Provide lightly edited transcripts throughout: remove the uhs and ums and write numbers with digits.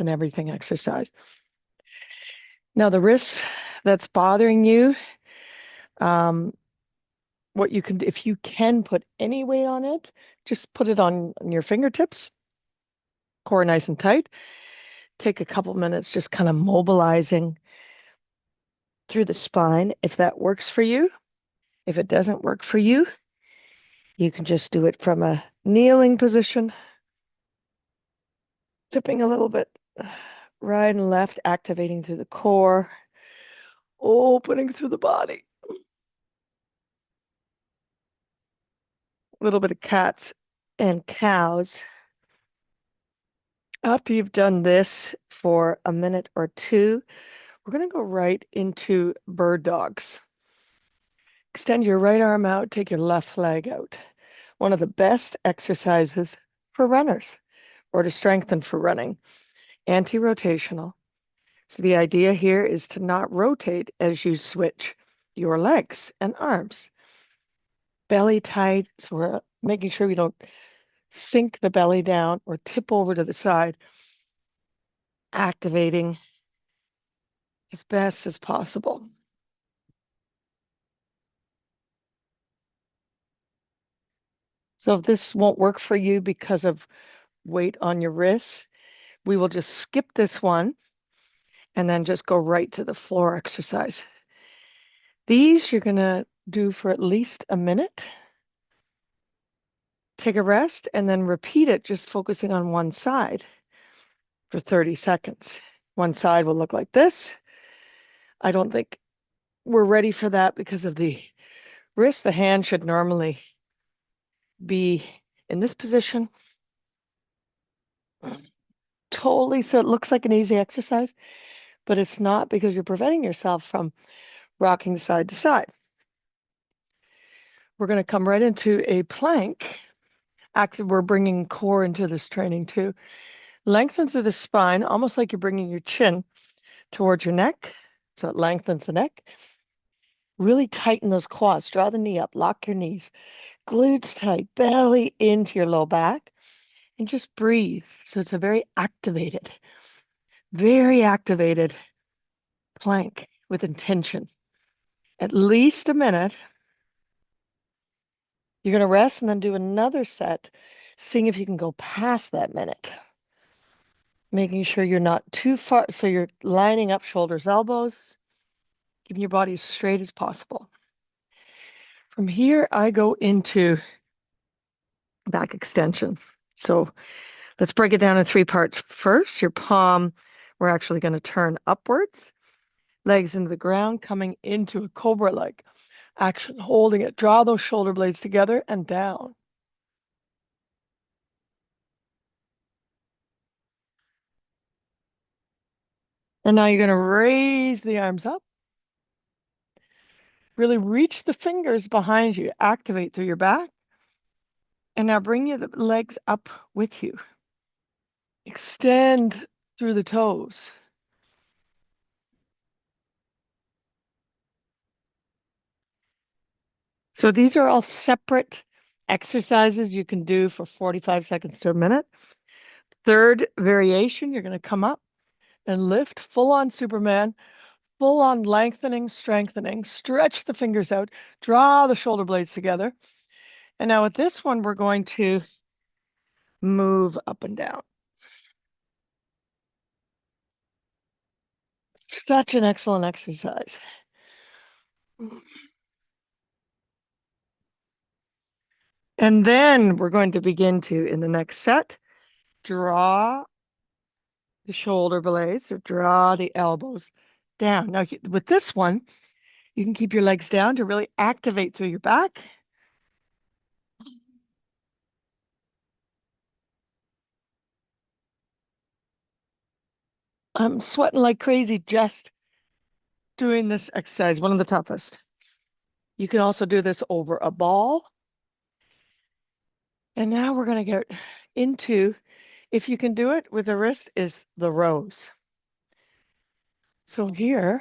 and everything exercise. Now the wrist that's bothering you, what you can, if you can put any weight on it, just put it on your fingertips, core nice and tight. Take a couple minutes just kind of mobilizing through the spine if that works for you. If it doesn't work for you, you can just do it from a kneeling position, tipping a little bit right and left, activating through the core, opening through the body. A little bit of cats and cows. After you've done this for a minute or two, we're going to go right into bird dogs. Extend your right arm out, take your left leg out. One of the best exercises for runners or to strengthen for running. Anti-rotational. So the idea here is to not rotate as you switch your legs and arms. Belly tight, so we're making sure we don't sink the belly down or tip over to the side. Activating as best as possible. So if this won't work for you because of weight on your wrists, we will just skip this one and then just go right to the floor exercise. These you're going to do for at least a minute. Take a rest and then repeat it, just focusing on one side for 30 seconds. One side will look like this. I don't think we're ready for that because of the wrist. The hand should normally be in this position. Totally, so it looks like an easy exercise, but it's not because you're preventing yourself from rocking side to side. We're going to come right into a plank. Actually, we're bringing core into this training too. Lengthen through the spine, almost like you're bringing your chin towards your neck. So it lengthens the neck. Really tighten those quads. Draw the knee up. Lock your knees. Glutes tight. Belly into your low back. And just breathe. So it's a very activated plank with intention. At least a minute. You're going to rest and then do another set, seeing if you can go past that minute. Making sure you're not too far, so you're lining up shoulders, elbows, keeping your body as straight as possible. From here, I go into back extension. So let's break it down in 3 parts. First, your palm, we're actually going to turn upwards, legs into the ground, coming into a cobra leg. Action, holding it. Draw those shoulder blades together and down. And now you're going to raise the arms up. Really reach the fingers behind you. Activate through your back. And now bring your legs up with you. Extend through the toes. So these are all separate exercises you can do for 45 seconds to a minute. Third variation, you're going to come up and lift full on Superman, full on lengthening, strengthening, stretch the fingers out, draw the shoulder blades together. And now with this one, we're going to move up and down. Such an excellent exercise. And then we're going to begin to, in the next set, draw the shoulder blades or draw the elbows down. Now, with this one, you can keep your legs down to really activate through your back. I'm sweating like crazy just doing this exercise, one of the toughest. You can also do this over a ball. And now we're going to get into, if you can do it with the wrist, is the rows. So here,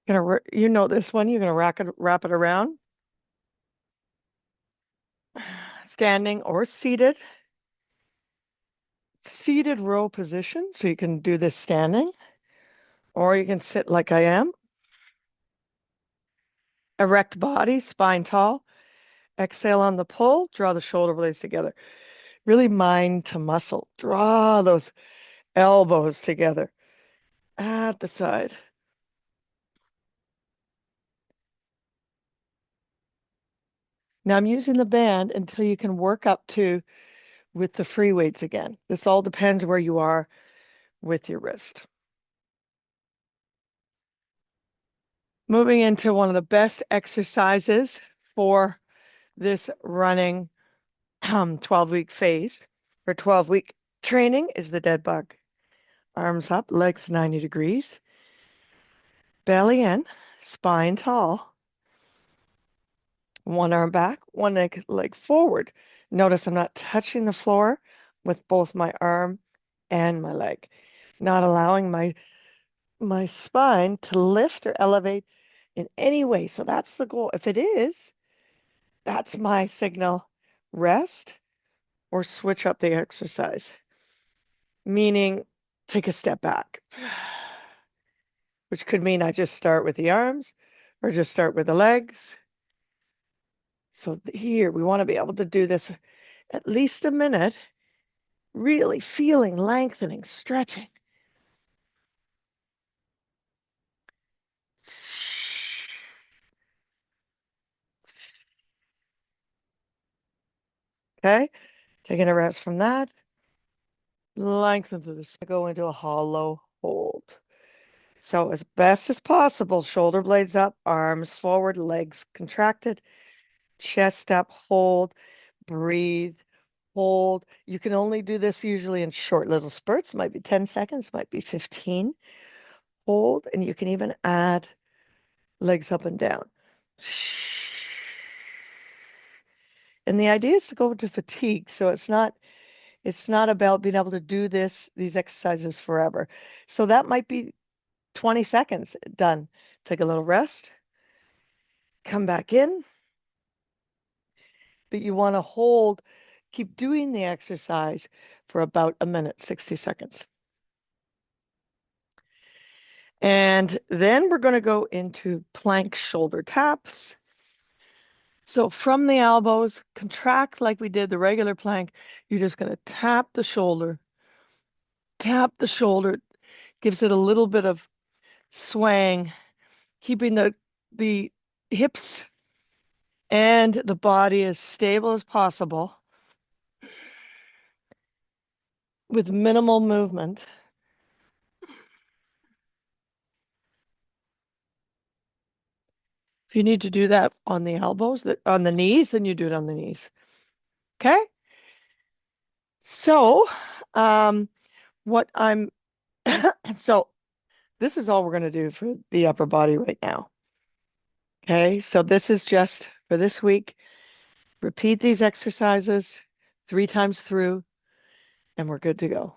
you know this one, you're going to wrap it around, standing or seated. seated row position, so you can do this standing, or you can sit like I am. Erect body, spine tall. Exhale on the pull, draw the shoulder blades together. Really mind to muscle. Draw those elbows together at the side. Now I'm using the band until you can work up to with the free weights again. This all depends where you are with your wrist. Moving into one of the best exercises for this running 12-week phase or 12-week training is the dead bug. Arms up, legs 90 degrees, belly in, spine tall, one arm back, one leg forward. Notice I'm not touching the floor with both my arm and my leg, not allowing my spine to lift or elevate in any way. So that's the goal. If it is, that's my signal. Rest or switch up the exercise, meaning take a step back, which could mean I just start with the arms or just start with the legs. So here we want to be able to do this at least a minute, really feeling, lengthening, stretching. Okay, taking a rest from that. Lengthen through the go into a hollow hold. So as best as possible, shoulder blades up, arms forward, legs contracted, chest up, hold, breathe, hold. You can only do this usually in short little spurts, might be 10 seconds, might be 15. Hold, and you can even add legs up and down. And the idea is to go into fatigue, so it's not about being able to do these exercises forever. So that might be 20 seconds done. Take a little rest, come back in, but you want to hold, keep doing the exercise for about a minute, 60 seconds. And then we're going to go into plank shoulder taps. So from the elbows, contract like we did the regular plank. You're just going to tap the shoulder, gives it a little bit of swaying, keeping the hips and the body as stable as possible with minimal movement. If you need to do that on the elbows, on the knees, then you do it on the knees. Okay? So, what I'm so this is all we're going to do for the upper body right now. Okay? So this is just for this week. Repeat these exercises 3 times through, and we're good to go.